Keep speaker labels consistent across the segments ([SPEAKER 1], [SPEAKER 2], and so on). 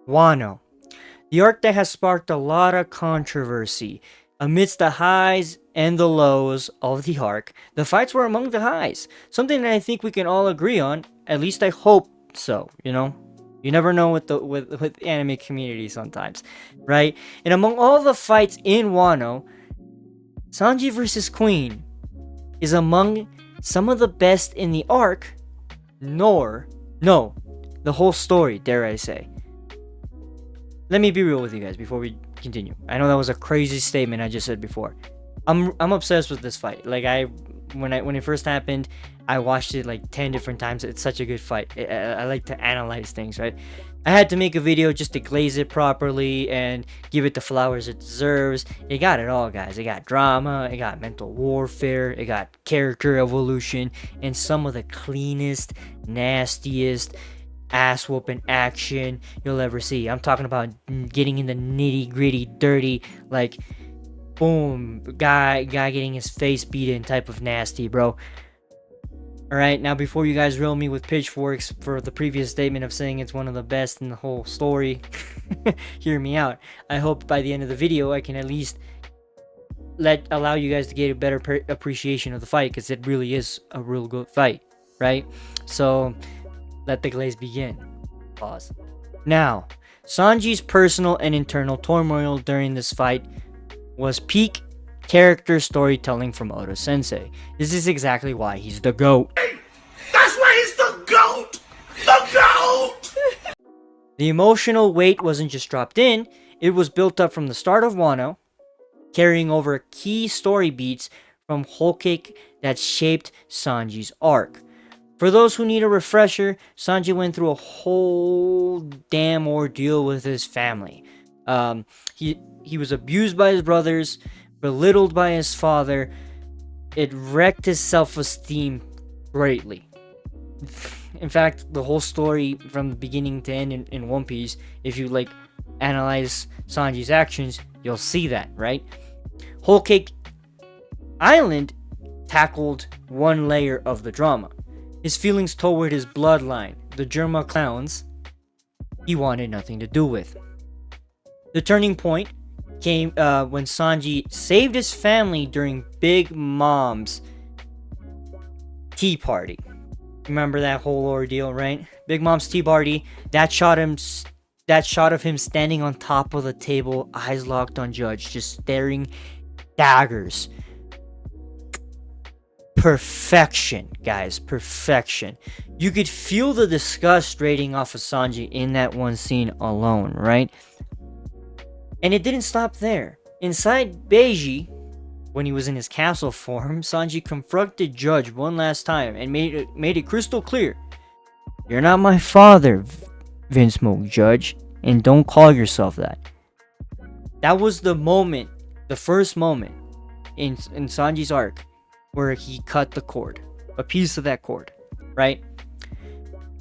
[SPEAKER 1] Wano. The arc that has sparked a lot of controversy. Amidst the highs and the lows of the arc, the fights were among the highs. Something that I think we can all agree on. At least I hope so, you know? You never know with the with anime community sometimes, right? And among all the fights in Wano, Sanji versus Queen is among some of the best in the arc, no, the whole story, dare I say. Let me be real with you guys before we continue. I know that was a crazy statement I just said before. I'm obsessed with this fight. Like when it first happened, I watched it like 10 different times. It's such a good fight. I like to analyze things, right? I had to make a video just to glaze it properly and give it the flowers it deserves. It got it all, guys. It got drama, it got mental warfare, it got character evolution, and some of the cleanest, nastiest ass whooping action you'll ever see. I'm talking about getting in the nitty gritty, dirty, like boom, guy getting his face beaten type of nasty, bro. Alright, now before you guys reel me with pitchforks for the previous statement of saying it's one of the best in the whole story, hear me out. I hope by the end of the video I can at least allow you guys to get a better appreciation of the fight, because it really is a real good fight, right? So let the glaze begin. Pause. Now, Sanji's personal and internal turmoil during this fight was peak character storytelling from Oda Sensei. This is exactly why he's the GOAT.
[SPEAKER 2] That's why he's the GOAT! The GOAT!
[SPEAKER 1] The emotional weight wasn't just dropped in, it was built up from the start of Wano, carrying over key story beats from Whole Cake that shaped Sanji's arc. For those who need a refresher, Sanji went through a whole damn ordeal with his family. He was abused by his brothers, belittled by his father. It wrecked his self-esteem greatly. In fact, the whole story from beginning to end in One Piece, if you like analyze Sanji's actions, you'll see that, right? Whole Cake Island tackled one layer of the drama. His feelings toward his bloodline, the Germa clowns, he wanted nothing to do with. The turning point came when Sanji saved his family during Big Mom's tea party. Remember that whole ordeal, right? Big Mom's tea party. That shot of him standing on top of the table, eyes locked on Judge, just staring daggers. Perfection, guys, perfection. You could feel the disgust rating off of Sanji in that one scene alone, right? And it didn't stop there. Inside Beiji, when he was in his castle form, Sanji confronted Judge one last time and made it crystal clear. You're not my father, Vince Smoke, Judge, and don't call yourself that. That was the moment, the first moment in Sanji's arc where he cut the cord, a piece of that cord, right?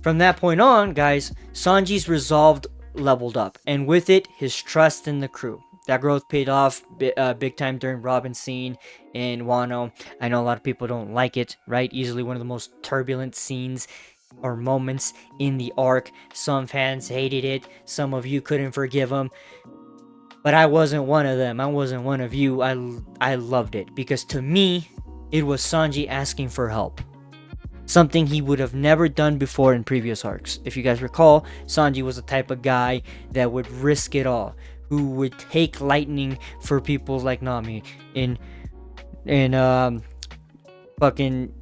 [SPEAKER 1] From that point on, guys, Sanji's resolve leveled up, and with it, his trust in the crew. That growth paid off big time during Robin's scene in Wano. I know a lot of people don't like it, right? Easily one of the most turbulent scenes or moments in the arc. Some fans hated it. Some of you couldn't forgive him. But I wasn't one of them. I wasn't one of you. I loved it, because to me, it was Sanji asking for help. Something he would have never done before in previous arcs. If you guys recall, Sanji was the type of guy that would risk it all, who would take lightning for people like Nami in fucking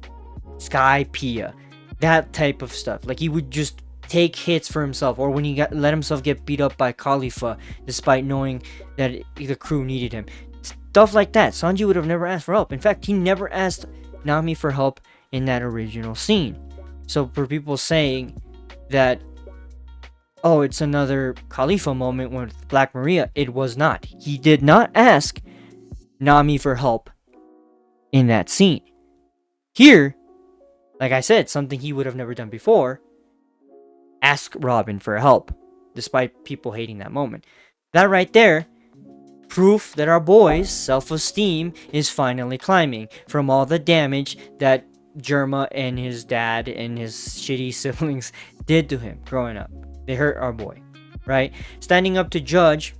[SPEAKER 1] Sky Pia. That type of stuff. Like, he would just take hits for himself, or when he let himself get beat up by Khalifa despite knowing that the crew needed him. Stuff like that. Sanji would have never asked for help. In fact, he never asked Nami for help in that original scene. So for people saying that, oh, it's another Khalifa moment with Black Maria, it was not. He did not ask Nami for help in that scene. Here, like I said, something he would have never done before, ask Robin for help, despite people hating that moment. That right there, proof that our boy's self-esteem is finally climbing from all the damage that Germa and his dad and his shitty siblings did to him growing up. They hurt our boy. right? Standing up to Judge,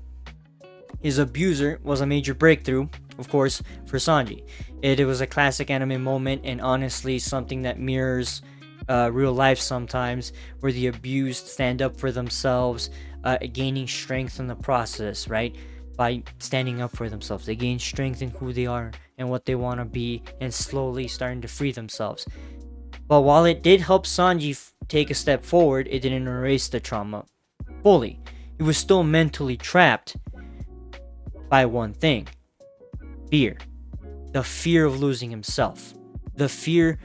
[SPEAKER 1] his abuser, was a major breakthrough, of course, for Sanji. It was a classic anime moment, and honestly, something that mirrors real life sometimes, where the abused stand up for themselves, gaining strength in the process, right? By standing up for themselves, they gain strength in who they are and what they want to be, and slowly starting to free themselves. But while it did help Sanji take a step forward, it didn't erase the trauma fully. He was still mentally trapped by one thing: fear. The fear of losing himself. The fear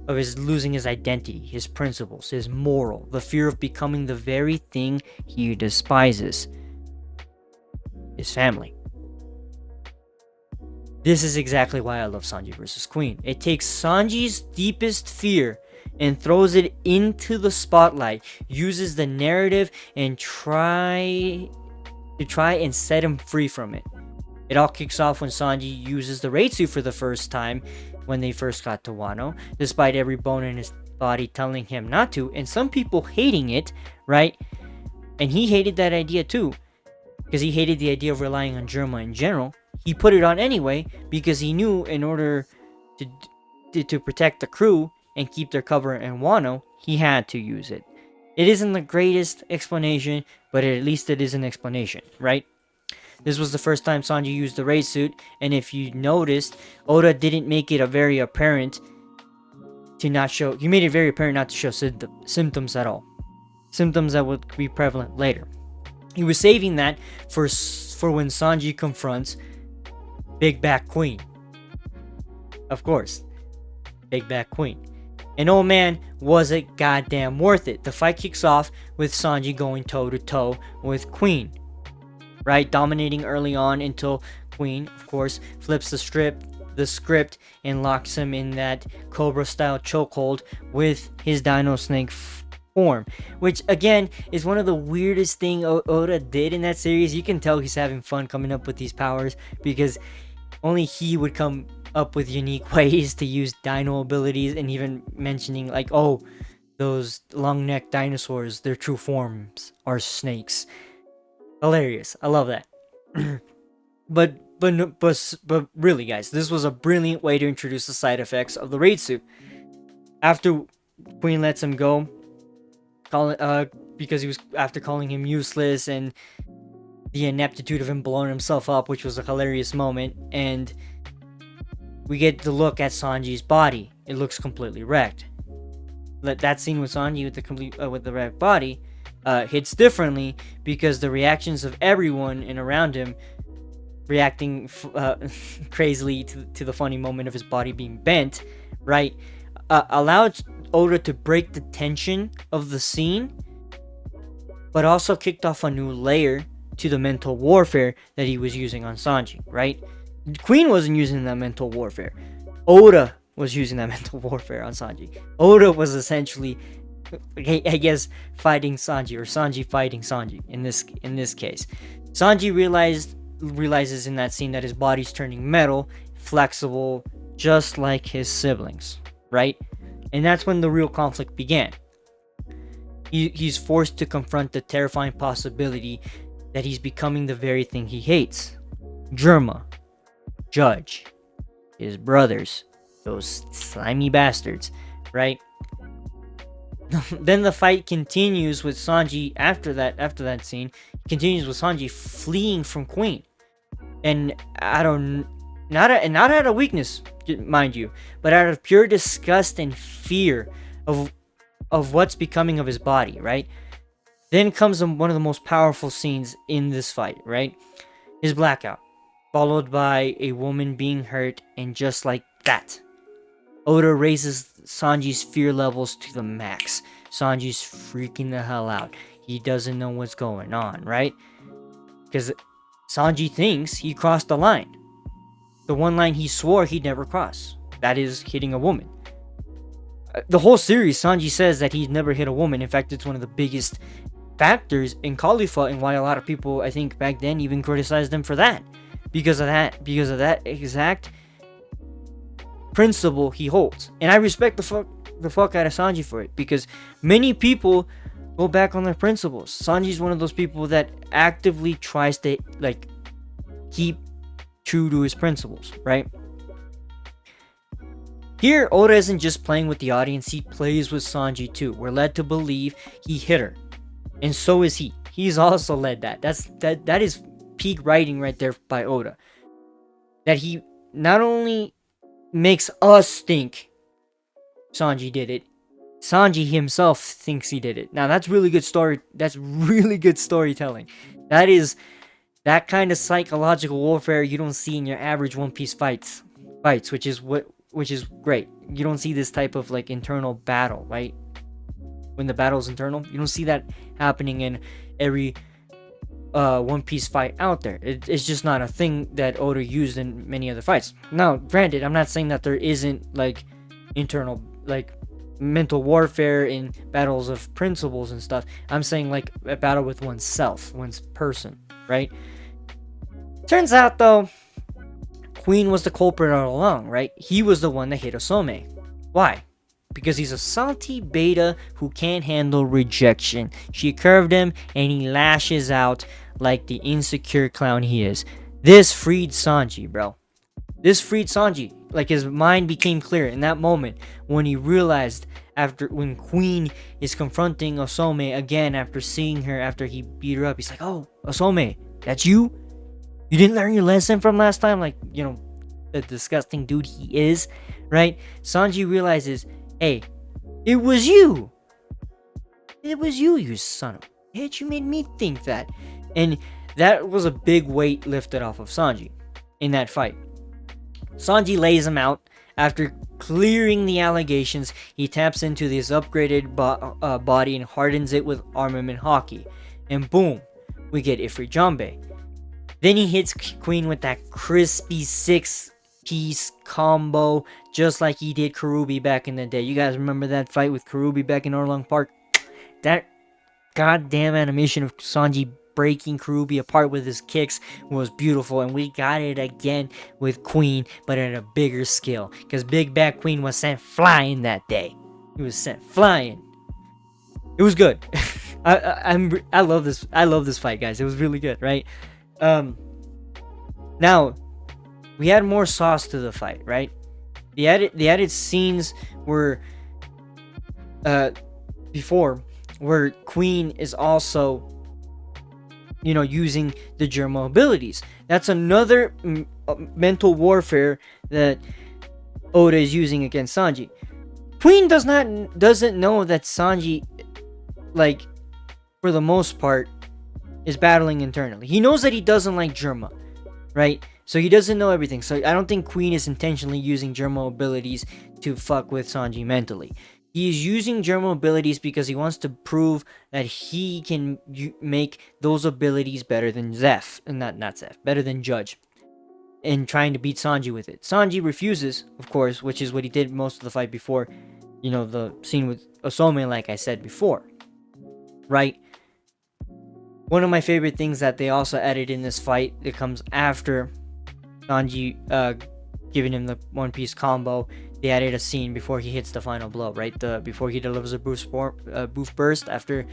[SPEAKER 1] of losing his identity, his principles, his moral. The fear of becoming the very thing he despises: his family. This is exactly why I love Sanji vs. Queen. It takes Sanji's deepest fear and throws it into the spotlight, uses the narrative and try and set him free from it. It all kicks off when Sanji uses the raid suit for the first time when they first got to Wano, despite every bone in his body telling him not to, and some people hating it, right? And he hated that idea too, because he hated the idea of relying on Germa in general. He put it on anyway because he knew in order to protect the crew and keep their cover in Wano, he had to use it. It isn't the greatest explanation, but at least it is an explanation, right? This was the first time Sanji used the raid suit, and if you noticed, Oda didn't make it very apparent to not show. He made it very apparent not to show symptoms at all. Symptoms that would be prevalent later. He was saving that for when Sanji confronts Big Back Queen. Of course, Big Back Queen. And oh man, was it goddamn worth it. The fight kicks off with Sanji going toe to toe with Queen, right? Dominating early on until Queen, of course, flips the script and locks him in that Cobra style chokehold with his Dino Snake form, which again is one of the weirdest thing Oda did in that series. You can tell he's having fun coming up with these powers, because only he would come up with unique ways to use dino abilities, and even mentioning like, oh, those long-necked dinosaurs, their true forms are snakes. Hilarious. I love that. but really, guys, this was a brilliant way to introduce the side effects of the raid suit. After Queen lets him go, because he was after calling him useless, and the ineptitude of him blowing himself up, which was a hilarious moment, and we get to look at Sanji's body. It looks completely wrecked. That scene with Sanji with the wrecked body hits differently, because the reactions of everyone and around him reacting crazily to the funny moment of his body being bent, right, allowed Oda to break the tension of the scene, but also kicked off a new layer to the mental warfare that he was using on Sanji, right? Queen wasn't using that mental warfare. Oda was using that mental warfare on Sanji. Oda was essentially, I guess, fighting Sanji, or Sanji fighting Sanji in this case. Sanji realizes in that scene that his body's turning metal, flexible, just like his siblings, right? And that's when the real conflict began. He's forced to confront the terrifying possibility that he's becoming the very thing he hates. Germa, Judge, his brothers, those slimy bastards, right? Then the fight continues with Sanji after that scene. Continues with Sanji fleeing from Queen, and not out of weakness, mind you, but out of pure disgust and fear of what's becoming of his body, right? Then comes one of the most powerful scenes in this fight, right? His blackout, followed by a woman being hurt, and just like that, Oda raises Sanji's fear levels to the max. Sanji's freaking the hell out. He doesn't know what's going on, right? Because Sanji thinks he crossed the line. The one line he swore he'd never cross. That is hitting a woman. The whole series, Sanji says that he's never hit a woman. In fact, it's one of the biggest factors in Khalifa, and why a lot of people, I think back then, even criticized him for that. Because of that exact principle he holds. And I respect the fuck out of Sanji for it, because many people go back on their principles. Sanji's one of those people that actively tries to like keep true to his principles, right? Here, Oda isn't just playing with the audience, he plays with Sanji too. We're led to believe he hit her. And so is he. He's also led that. That is peak writing right there by Oda. That he not only makes us think Sanji did it, Sanji himself thinks he did it. Now that's really good story. That's really good storytelling. That is that kind of psychological warfare you don't see in your average One Piece fights, which is great. You don't see this type of like internal battle, right? When the battle's internal, you don't see that happening in every One Piece fight out there. It's just not a thing that Oda used in many other fights. Now, granted, I'm not saying that there isn't like internal like mental warfare in battles of principles and stuff. I'm saying like a battle with oneself, one's person, right? Turns out though, Queen was the culprit all along, right? He was the one that hit Osome. Why? Because he's a salty beta who can't handle rejection. She curved him and he lashes out like the insecure clown he is. This freed Sanji, bro. This freed Sanji. Like his mind became clear in that moment when he realized when Queen is confronting Osome again after seeing her after he beat her up. He's like, oh, Osome, that's you? You didn't learn your lesson from last time? Like, you know, the disgusting dude he is, right? Sanji realizes, hey, it was you. It was you, you son of a bitch. You made me think that. And that was a big weight lifted off of Sanji in that fight. Sanji lays him out. After clearing the allegations, he taps into this upgraded body and hardens it with armament hockey. And boom, we get Ifrit Jambe. Then he hits Queen with that crispy 6-piece combo, just like he did Karubi back in the day. You guys remember that fight with Karubi back in Orlong Park? That goddamn animation of Sanji breaking Karubi apart with his kicks was beautiful, and we got it again with Queen, but at a bigger scale, because Big Bad Queen was sent flying that day. He was sent flying. It was good. I love this. I love this fight, guys. It was really good, right? Now we had more sauce to the fight, right? The added scenes were before, where Queen is also, you know, using the Germa abilities. That's another mental warfare that Oda is using against Sanji. Queen doesn't know that Sanji, like, for the most part, is battling internally. He knows that he doesn't like Germa, right? So he doesn't know everything. So I don't think Queen is intentionally using Germa abilities to fuck with Sanji mentally. He is using Germa abilities because he wants to prove that he can make those abilities better than Zeph. Not Zeph, better than Judge. And trying to beat Sanji with it. Sanji refuses, of course, which is what he did most of the fight before, you know, the scene with Osome, like I said before. Right? One of my favorite things that they also added in this fight that comes after Sanji giving him the One Piece combo, they added a scene before he hits the final blow, right? Before he delivers a boost burst after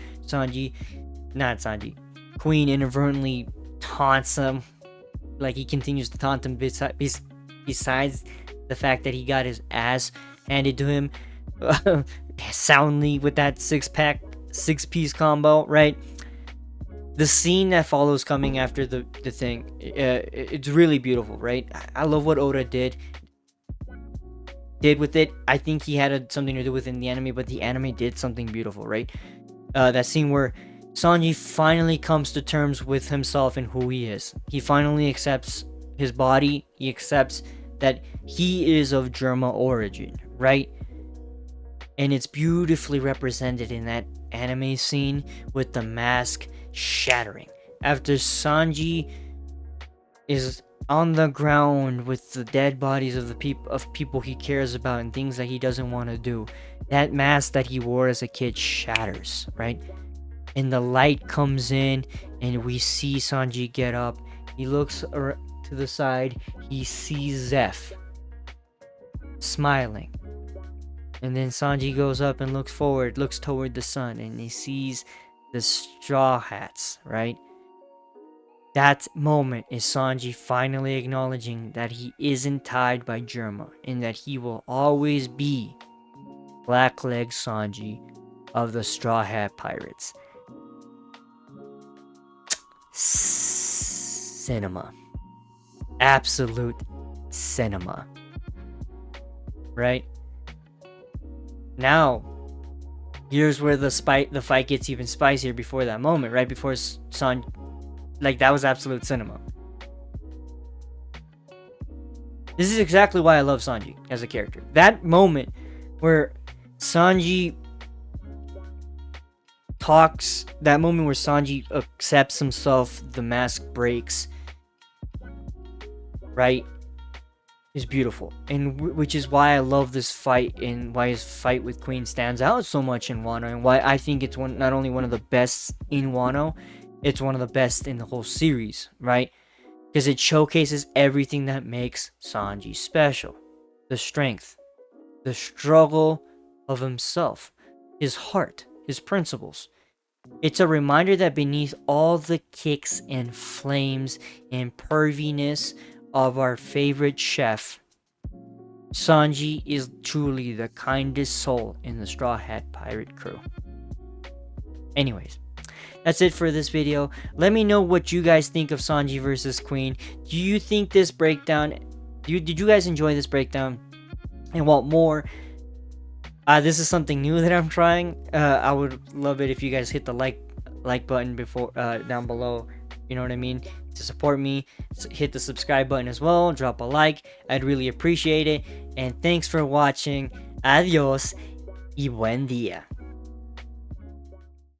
[SPEAKER 1] Queen inadvertently taunts him. Like, he continues to taunt him besides the fact that he got his ass handed to him soundly with that 6-piece combo, right? The scene that follows coming after the thing, it's really beautiful, right? I love what Oda did with it. I think he had something to do with in the anime, but the anime did something beautiful, right? That scene where Sanji finally comes to terms with himself and who he is. He finally accepts his body. He accepts that he is of Germa origin, right? And it's beautifully represented in that anime scene with the mask shattering. After Sanji is on the ground with the dead bodies of people he cares about and things that he doesn't want to do, that mask that he wore as a kid shatters, right? And the light comes in and we see Sanji get up. He looks to the side. He sees Zeph smiling. And then Sanji goes up and looks forward, looks toward the sun, and he sees the straw hats, right? That moment is Sanji finally acknowledging that he isn't tied by Germa and that he will always be Blackleg Sanji of the Straw Hat Pirates. Cinema. Absolute cinema. Right? Now, here's where the fight gets even spicier before that moment, right? Before Sanji... Like, that was absolute cinema. This is exactly why I love Sanji as a character. That moment where Sanji talks, that moment where Sanji accepts himself, the mask breaks, right, is beautiful. And which is why I love this fight, and why his fight with Queen stands out so much in Wano, and why I think it's not only one of the best in Wano, it's one of the best in the whole series, right? Because it showcases everything that makes Sanji special. The strength, the struggle of himself, his heart, his principles. It's a reminder that beneath all the kicks and flames and perviness of our favorite chef, Sanji is truly the kindest soul in the Straw Hat Pirate crew. Anyways, that's it for this video. Let me know what you guys think of Sanji versus Queen. Do you think this breakdown... Did you guys enjoy this breakdown and want more? This is something new that I'm trying. I would love it if you guys hit the like button before down below. You know what I mean? To support me, hit the subscribe button as well. Drop a like. I'd really appreciate it. And thanks for watching. Adios y buen día.